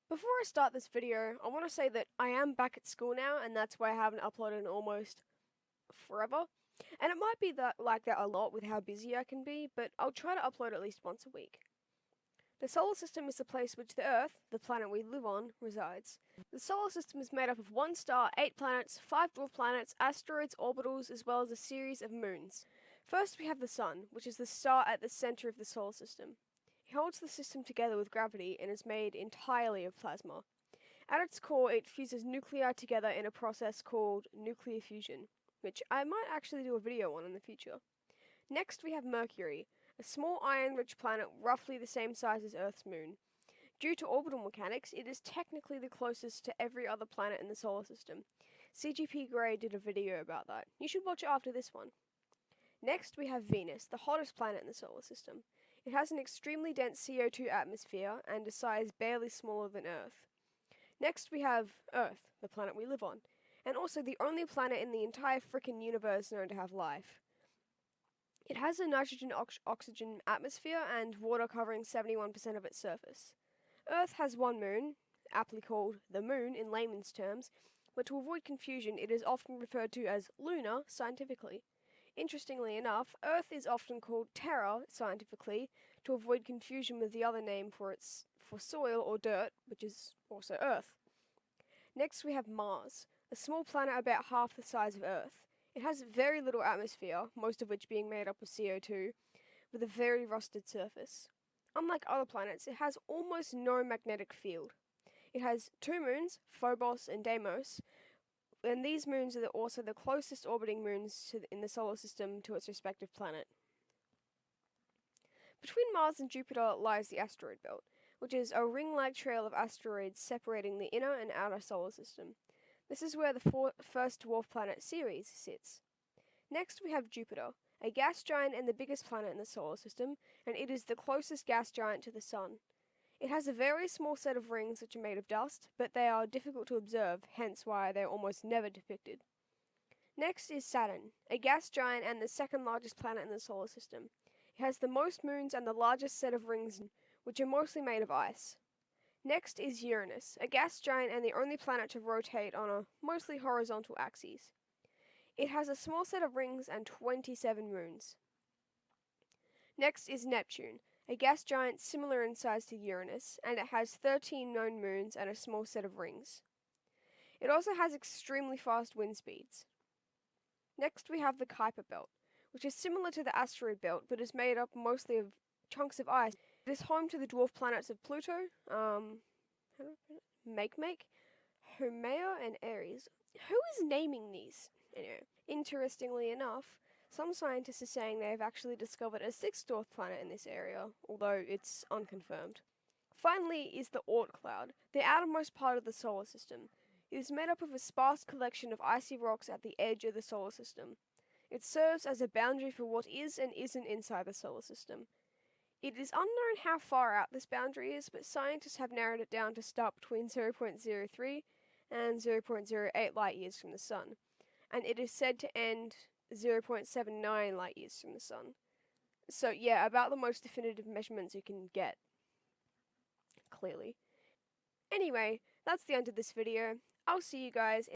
Before I start this video, I want to say that I am back at school now, and that's why I haven't uploaded in almost forever. And it might be that like that a lot with how busy I can be, but I'll try to upload at least once a week. The solar system is the place which the Earth, the planet we live on, resides. The solar system is made up of one star, 8 planets, 5 dwarf planets, asteroids, orbitals, as well as a series of moons. First we have the Sun, which is the star at the center of the solar system. It holds the system together with gravity and is made entirely of plasma. At its core, it fuses nuclei together in a process called nuclear fusion, which I might actually do a video on in the future. Next we have Mercury, a small iron-rich planet roughly the same size as Earth's moon. Due to orbital mechanics, it is technically the closest to every other planet in the solar system. CGP Grey did a video about that. You should watch it after this one. Next we have Venus, the hottest planet in the solar system. It has an extremely dense CO2 atmosphere and a size barely smaller than Earth. Next we have Earth, the planet we live on, and also the only planet in the entire frickin' universe known to have life. It has a nitrogen-oxygen atmosphere and water covering 71% of its surface. Earth has one moon, aptly called the Moon in layman's terms, but to avoid confusion it is often referred to as lunar scientifically. Interestingly enough, Earth is often called Terra scientifically to avoid confusion with the other name for soil or dirt, which is also Earth. Next we have Mars, a small planet about half the size of Earth. It has very little atmosphere, most of which being made up of CO2, with a very rusted surface. Unlike other planets, it has almost no magnetic field. It has 2 moons, Phobos and Deimos, and these moons are also the closest orbiting moons in the solar system to its respective planet. Between Mars and Jupiter lies the asteroid belt, which is a ring-like trail of asteroids separating the inner and outer solar system. This is where the first dwarf planet Ceres sits. Next we have Jupiter, a gas giant and the biggest planet in the solar system, and it is the closest gas giant to the Sun. It has a very small set of rings which are made of dust, but they are difficult to observe, hence why they are almost never depicted. Next is Saturn, a gas giant and the second largest planet in the solar system. It has the most moons and the largest set of rings, which are mostly made of ice. Next is Uranus, a gas giant and the only planet to rotate on a mostly horizontal axis. It has a small set of rings and 27 moons. Next is Neptune, a gas giant similar in size to Uranus, and it has 13 known moons and a small set of rings. It also has extremely fast wind speeds. Next we have the Kuiper belt, which is similar to the asteroid belt but is made up mostly of chunks of ice. It is home to the dwarf planets of Pluto, Makemake, Haumea, and Ares. Who is naming these? Anyway, interestingly enough, some scientists are saying they have actually discovered a 6th dwarf planet in this area, although it's unconfirmed. Finally is the Oort cloud, the outermost part of the solar system. It is made up of a sparse collection of icy rocks at the edge of the solar system. It serves as a boundary for what is and isn't inside the solar system. It is unknown how far out this boundary is, but scientists have narrowed it down to start between 0.03 and 0.08 light years from the Sun, and it is said to end 0.79 light years from the Sun. So yeah, about the most definitive measurements you can get, clearly. Anyway, that's the end of this video. I'll see you guys